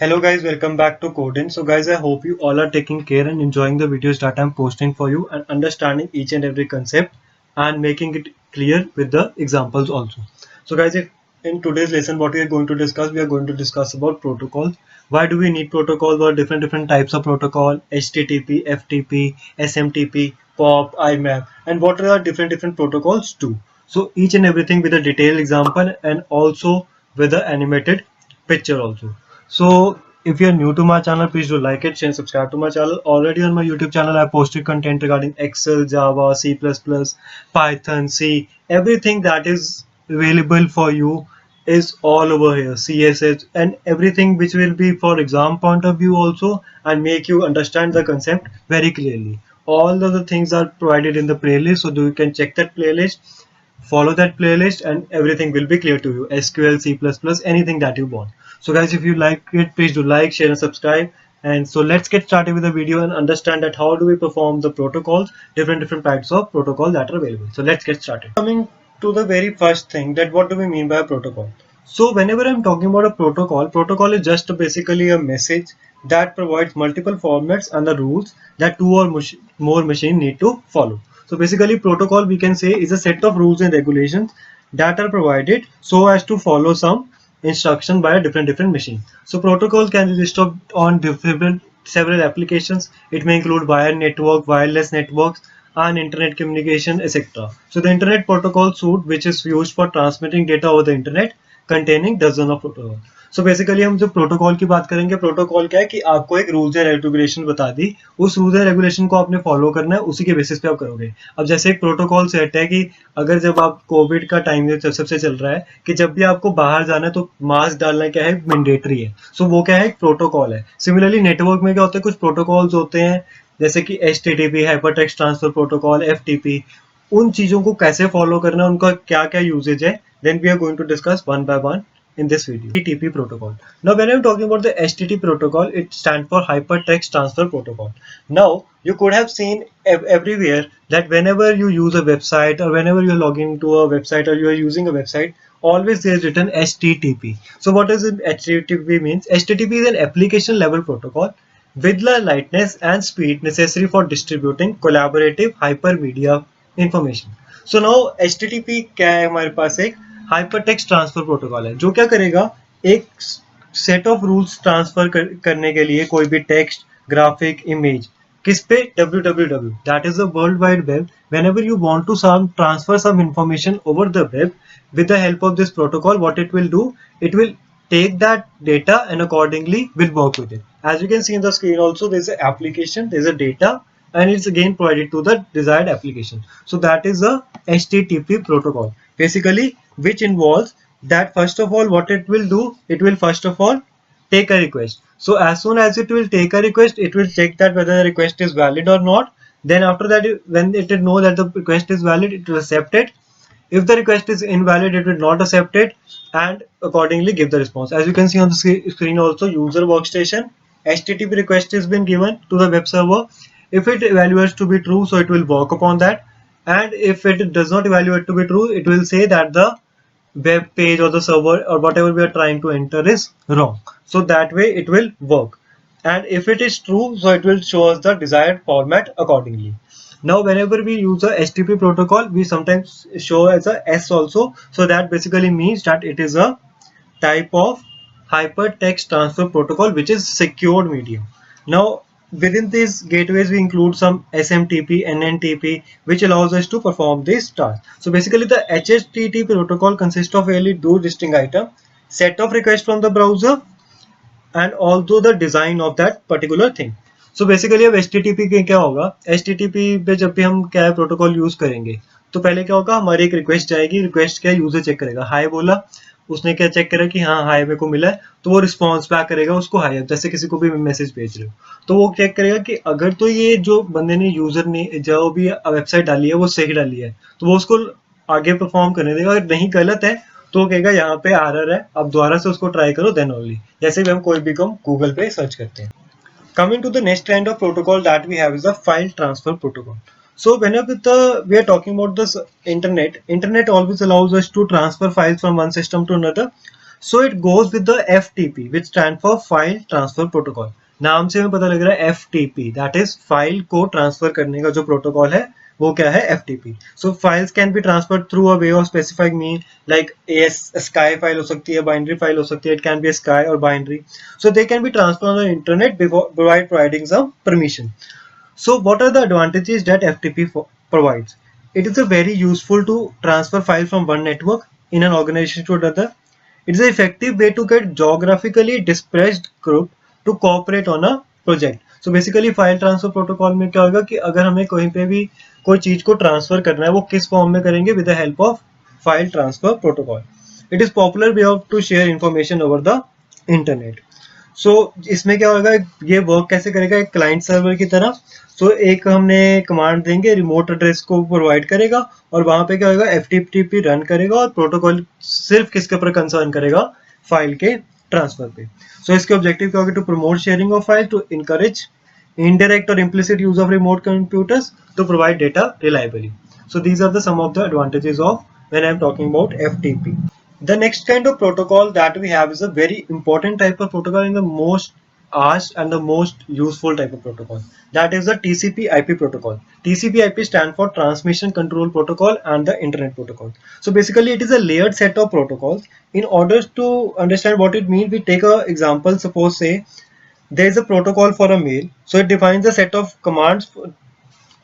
Hello guys, welcome back to Codin. So guys, I hope you all are taking care and enjoying the videos that I'm posting for you and understanding each and every concept and making it clear with the examples also. So guys, in today's lesson what we are going to discuss, we are going to discuss about protocols. Why do we need protocols? What are different types of protocol, HTTP, FTP, SMTP, POP, IMAP, and what are different protocols too. So each and everything with a detailed example and also with the animated picture also. So if you're new to my channel, please do like it, share, and subscribe to my channel. Already on my YouTube channel, I posted content regarding Excel, Java, C++, Python, C. Everything that is available for you is all over here. CSS and everything which will be for exam point of view also and make you understand the concept very clearly. All of the things are provided in the playlist, so you can check that playlist, follow that playlist, and everything will be clear to you. SQL, C++, anything that you want. So guys, if you like it, please do like, share, and subscribe. And so let's get started with the video and understand that how do we perform the protocols, different types of protocol that are available. So let's get started. Coming to the very first thing, that what do we mean by a protocol? So whenever I'm talking about a protocol is just basically a message that provides multiple formats and the rules that two or more machine need to follow. So basically protocol we can say is a set of rules and regulations that are provided so as to follow some instruction by a different machine. So protocol can be listed on different several applications. It may include wire network, wireless networks, and internet communication, etc. So the internet protocol suite, which is used for transmitting data over the internet, containing dozen of protocol. So basically हम जो protocol की बात करेंगे, protocol क्या है कि आपको एक रूल्स एंड रेगुलेशन बता दी, उस रूल्स एंड रेगुलेशन को आपने फॉलो करना है, उसी के बेसिस पे आप करोगे. अब जैसे एक प्रोटोकॉल सेट है कि अगर जब आप कोविड का टाइम सबसे चल रहा है कि जब भी आपको बाहर जाना है तो मास्क डालना क्या है, मैंडेटरी है. सो वो क्या है, एक प्रोटोकॉल है. सिमिलरली नेटवर्क में क्या होता है, कुछ प्रोटोकॉल्स होते हैं जैसे कि HTTP, hyper text transfer protocol, FTP. उन चीजों को कैसे फॉलो करना है, उनका क्या क्या यूजेज है, then we are going to discuss one by one in this video. HTTP protocol. Now when I'm talking about the HTTP protocol, it stands for Hypertext Transfer Protocol. Now you could have seen everywhere that whenever you use a website or whenever you're logging into a website or you are using a website, always there is written HTTP. So what does it HTTP means? HTTP is an application level protocol with the lightness and speed necessary for distributing collaborative hypermedia information. So now HTTP क्या है, हमारे पास एक hypertext transfer protocol है जो क्या करेगा, एक सेट ऑफ रूल्स ट्रांसफर करने के लिए कोई भी टेक्स्ट, ग्राफिक, इमेज किस पे, www, that is the world wide web. Whenever you want to transfer some information over the web, with the help of this protocol, what it will do, it will take that data and accordingly will work with it. As you can see in the screen also, there's an application, there's a data, and it's again provided to the desired application. So that is a HTTP protocol basically, which involves that first of all what it will do, it will first of all take a request. So as soon as it will take a request, it will check that whether the request is valid or not. Then after that, when it will know that the request is valid, it will accept it. If the request is invalid, it will not accept it and accordingly give the response. As you can see on the screen also, user workstation, HTTP request has been given to the web server. If it evaluates to be true, so it will work upon that. And if it does not evaluate to be true, it will say that the web page or the server or whatever we are trying to enter is wrong. So that way it will work. And if it is true, so it will show us the desired format accordingly. Now whenever we use a HTTP protocol, we sometimes show as a S also. So that basically means that it is a type of hypertext transfer protocol which is secured medium. Now within these gateways we include some SMTP, NNTP, which allows us to perform this task. So basically the HTTP protocol consists of really two distinct items: set of requests from the browser and also the design of that particular thing. So basically अब HTTP के क्या होगा, HTTP पे जब भी हम क्या protocol use करेंगे तो पहले क्या होगा, हमारी एक रिक्वेस्ट जाएगी, रिक्वेस्ट क्या यूजर चेक करेगा, हाई बोला, उसने क्या चेक करा कि हाँ हाई मेरे को मिला है, तो वो रिस्पॉन्स बैक करेगा उसको हाई. जैसे किसी को भी मैसेज भेज रहे हो तो वो चेक करेगा कि अगर तो ये जो बंदे ने यूजर ने जो भी वेबसाइट डाली है वो सही डाली है तो वो उसको आगे परफॉर्म करने देगा. अगर नहीं गलत है तो कहेगा यहाँ पे एरर है, अब दोबारा से उसको ट्राई करो देन ओनली. जैसे भी हम कोई भी कम गूगल पे सर्च करते हैं. Coming to the next kind of protocol that we have is the file transfer protocol. So whenever we are talking about this internet always allows us to transfer files from one system to another. So it goes with the FTP, which stand for File Transfer Protocol. नाम से हमें पता लग रहा है FTP, that is file को transfer करने का जो प्रोटोकॉल है वो क्या है, FTP. So files can be transferred through a way of specified mean, like a sky file हो सकती है, binary file हो सकती है, it can be a sky or binary. So they can be transferred on the internet before providing some permission. So what are the advantages that FTP provides? It is a very useful to transfer files from one network in an organization to another. It is an effective way to get geographically dispersed group to cooperate on a project. So basically file transfer protocol में क्या होगा कि अगर हमें कहीं पे भी कोई चीज को ट्रांसफर करना है वो किस फॉर्म में करेंगे, with the help of file transfer protocol. It is popular way of to share information over the internet. So इसमें क्या होगा, ये वर्क कैसे करेगा, एक क्लाइंट सर्वर की तरह. सो एक हमने कमांड देंगे, रिमोट एड्रेस को प्रोवाइड करेगा और वहां पे क्या होगा, FTP रन करेगा और प्रोटोकॉल सिर्फ किसके ऊपर कंसर्न करेगा, फाइल के ट्रांसफर पे. सो इसके ऑब्जेक्टिव क्या होगा, to promote sharing of file, to encourage indirect or implicit use of remote computers to provide data reliably. So these are the some of the advantages of when I am talking about FTP. The next kind of protocol that we have is a very important type of protocol and the most asked and the most useful type of protocol. That is the TCP/IP protocol. TCP/IP stand for Transmission Control Protocol and the Internet Protocol. So basically it is a layered set of protocols. In order to understand what it means, we take a example. Suppose say there is a protocol for a mail, so it defines a set of commands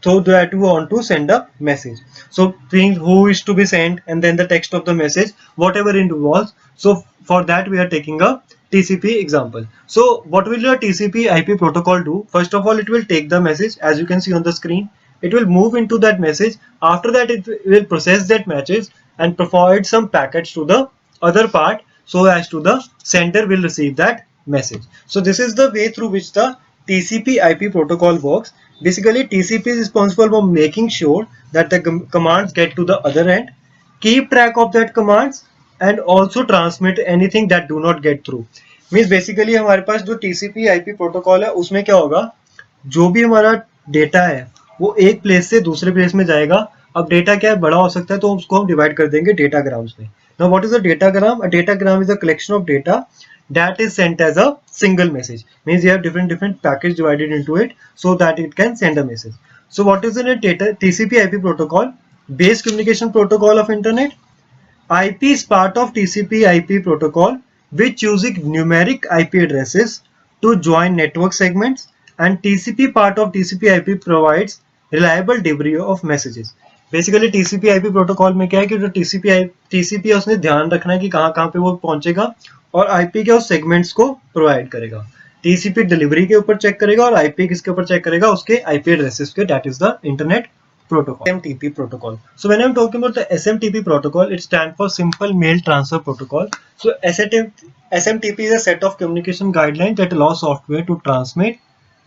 so that we want to send a message. So things who is to be sent and then the text of the message, whatever it involves. So for that we are taking a TCP example. So what will your TCP IP protocol do? First of all, it will take the message as you can see on the screen. It will move into that message. After that, it will process that message and provide some packets to the other part so as to the sender will receive that message. So this is the way through which the TCP IP protocol works. Basically, TCP is responsible for making sure that the commands get to the other end, keep track of that commands and also transmit anything that do not get through. Means basically हमारे पास जो TCP IP protocol है उसमें क्या होगा, जो भी हमारा data है वो एक प्लेस से दूसरे प्लेस में जाएगा. अब डेटा क्या है, बड़ा हो सकता है तो उसको हम डिवाइड कर देंगे डेटाग्राम्स में. Now what is a datagram? A datagram is a collection of data that is sent as a single message. Means you have different packets divided into it so that it can send a message. So what is in a TCP IP protocol? Base communication protocol of internet. IP is part of TCP IP protocol which using numeric IP addresses to join network segments, and TCP part of TCP IP provides reliable delivery of messages. Basically TCP IP protocol में क्या है कि जो TCP है उसने ध्यान रखना है कि कहाँ कहाँ पे वो पहुंचेगा और IP के उस सेगमेंट्स को प्रोवाइड करेगा. TCP डिलीवरी के ऊपर चेक करेगा और IP किसके ऊपर चेक करेगा, उसके IP एड्रेसेस के. That is the internet protocol. SMTP protocol. So when I'm talking about the SMTP protocol, it stands for Simple Mail Transfer Protocol. So SMTP is a set of communication guidelines that allow software to transmit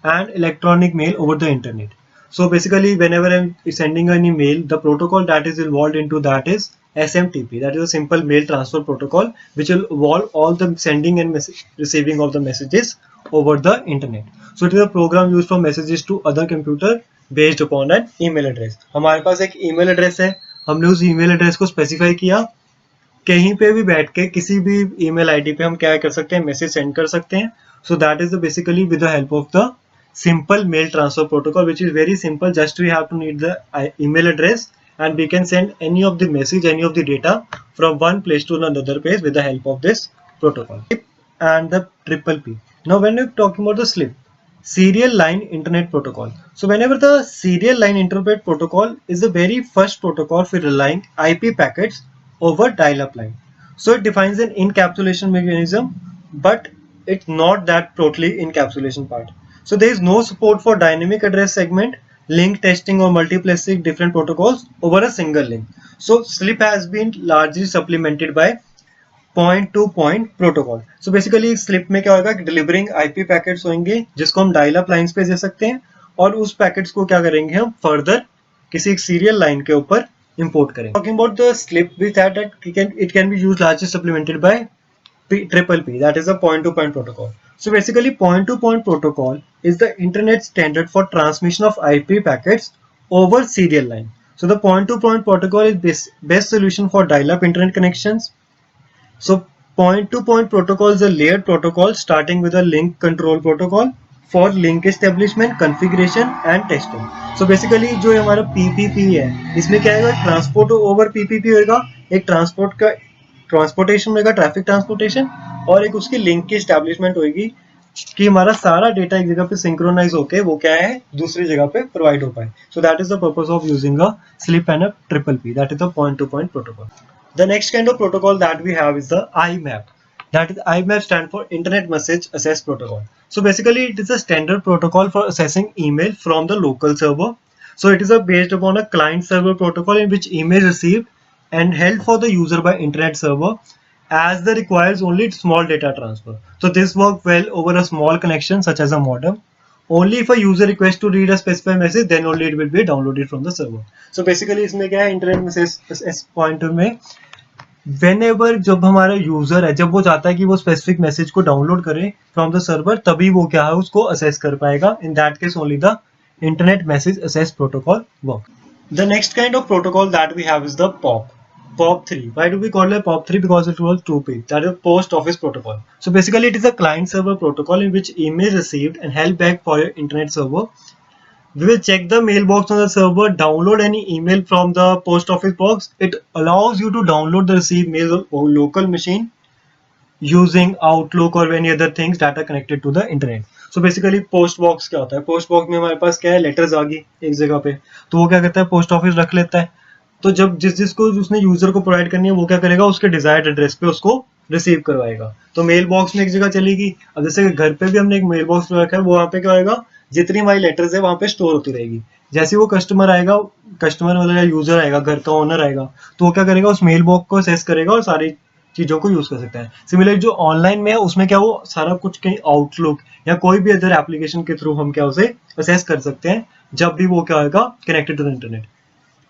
an electronic mail over the internet. So basically, whenever I'm sending an email, the protocol that is involved into that is SMTP. That is a Simple Mail Transfer Protocol, which will involve all the sending and receiving of the messages over the internet. So it is a program used for messages to other computer based upon an email address. हमारे पास एक email address है, हमने उस email address को specify किया, कहीं पे भी बैठ के किसी भी ईमेल आईडी पे हम क्या कर सकते हैं, मैसेज सेंड कर सकते हैं. So that is basically with the help of the simple mail transfer protocol, which is very simple. Just we have to need the email address and we can send any of the message, any of the data from one place to another place with the help of this protocol. And the triple P. Now when we're talking about the SLIP, Serial Line Internet Protocol. So whenever the Serial Line Internet Protocol is the very first protocol for relying IP packets over dial-up line. So it defines an encapsulation mechanism, but it's not that totally encapsulation part. So there is no support for dynamic address segment, link testing or multiplexing different protocols over a single link. So SLIP has been largely supplemented by point to point protocol. So basically slip में क्या होगा कि delivering IP packets होंगे जिसको हम dial up lines पे दे सकते हैं और उस पैकेट्स को क्या करेंगे हम फर्दर किसी एक सीरियल लाइन के ऊपर इंपोर्ट करेंगे. Talking about the SLIP we that it can be used largely supplemented by triple P, that is a point to point protocol. So basically point to point protocol is the internet standard for transmission of IP packets over serial line. So the point to point protocol is best solution for dial up internet connections. So Point-to-point protocol is a layered protocol starting with a link control protocol for link establishment, configuration and testing. So basically जो हमारा PPP है, इसमें क्या है, transport over PPP होगा, एक transport का transportation होगा, ट्रैफिक ट्रांसपोर्टेशन, और एक उसकी लिंक की एस्टैब्लिशमेंट होगी कि हमारा सारा डेटा एक जगह पे सिंक्रोनाइज होके वो क्या है दूसरी जगह पे प्रोवाइड हो पाए. सो that is the purpose of using a slip and a triple P. That is the point to point protocol. The next kind of protocol that we have is the IMAP. That is IMAP stand for Internet Message Access Protocol. So basically it is a standard protocol for accessing email from the local server. So it is based upon a client server protocol in which email received and held for the user by internet server as the requires only small data transfer. So this works well over a small connection such as a modem. Only if a user requests to read a specified message, then only it will be downloaded from the server. So basically इसमें क्या है, internet message pointer में whenever जब हमारा user है, जब वो चाहता है कि वो स्पेसिफिक मैसेज को डाउनलोड करे फ्रॉम द सर्वर, तभी वो क्या है उसको असेस कर पाएगा. In that case only the internet message assess protocol work. The next kind of protocol that we have is the POP. POP3. Why do we call it POP3? Because it was 2P. That is Post Office Protocol. So basically it is a client server protocol in which email received and held back for your internet server. We will check the mailbox on the server, download any email from the post office box. It allows you to download the received mail on local machine using Outlook or any other things that are connected to the internet. So basically post box क्या होता है, post box में हमारे पास क्या है, letters आ गई एक जगह पे, तो वो क्या करता है, पोस्ट ऑफिस रख लेता है. तो जब जिसको उसने यूजर को प्रोवाइड करनी है वो क्या करेगा, उसके डिजायर्ड एड्रेस पे उसको रिसीव करवाएगा. तो मेल बॉक्स में एक जगह चलेगी. अब जैसे घर पे भी हमने एक मेल बॉक्स रखा है, वो वहाँ पे क्या होगा, जितनी हमारी लेटर्स है वहाँ पे स्टोर होती रहेगी. जैसे वो कस्टमर आएगा, कस्टमर मतलब या यूजर आएगा, घर का ओनर आएगा, तो वो क्या करेगा, उस मेल बॉक्स को असेस करेगा और सारी चीजों को यूज कर सकता है. सिमिलर जो ऑनलाइन में है उसमें क्या, वो सारा कुछ कहीं आउटलुक या कोई भी अदर एप्लीकेशन के थ्रू हम क्या उसे असेस कर सकते हैं जब भी वो क्या होगा connected to the internet.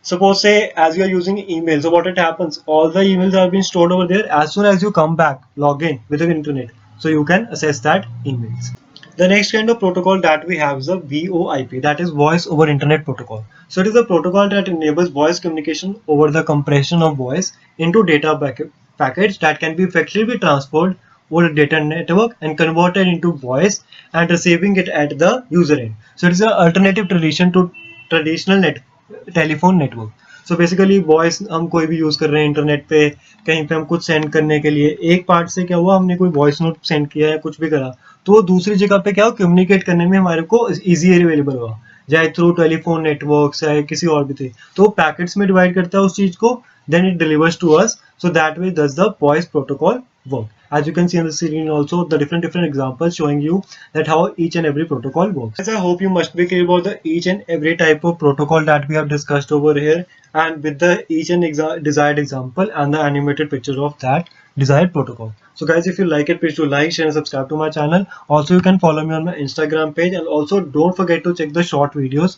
Suppose say as you are using email, so what it happens, all the emails are being stored over there. As soon as you come back, log in with the internet, so you can access that emails. The next kind of protocol that we have is a VoIP, that is Voice over Internet Protocol. So it is a protocol that enables voice communication over the compression of voice into data packets that can be effectively transferred over a data network and converted into voice and receiving it at the user end. So it is an alternative tradition to traditional telephone network. So basically voice हम कोई भी use कर रहे हैं internet पे, कहीं पे हम कुछ सेंड करने के लिए, एक पार्ट से क्या हुआ, हमने कोई वॉइस नोट सेंड किया है, कुछ भी करा, तो वो दूसरी जगह पे क्या हो, कम्युनिकेट करने में हमारे को इजी अवेलेबल हुआ, चाहे थ्रू टेलीफोन नेटवर्क चाहे किसी और भी थे, तो पैकेट्स में डिवाइड करता है उस चीज को, then it delivers to us. So that way does the voice protocol work. As you can see on the screen also the different examples showing you that how each and every protocol works. As I hope you must be clear about the each and every type of protocol that we have discussed over here, and with the each and desired example and the animated picture of that desired protocol. So guys, if you like it, please do like, share and subscribe to my channel. Also you can follow me on my Instagram page, and also don't forget to check the short videos,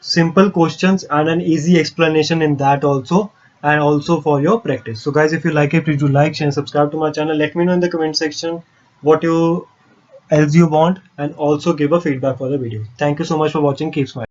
simple questions and an easy explanation in that also, and also for your practice. So guys, if you like it, please do like, share and subscribe to my channel. Let me know in the comment section what you else you want, and also give a feedback for the video. Thank you so much for watching. Keep smiling.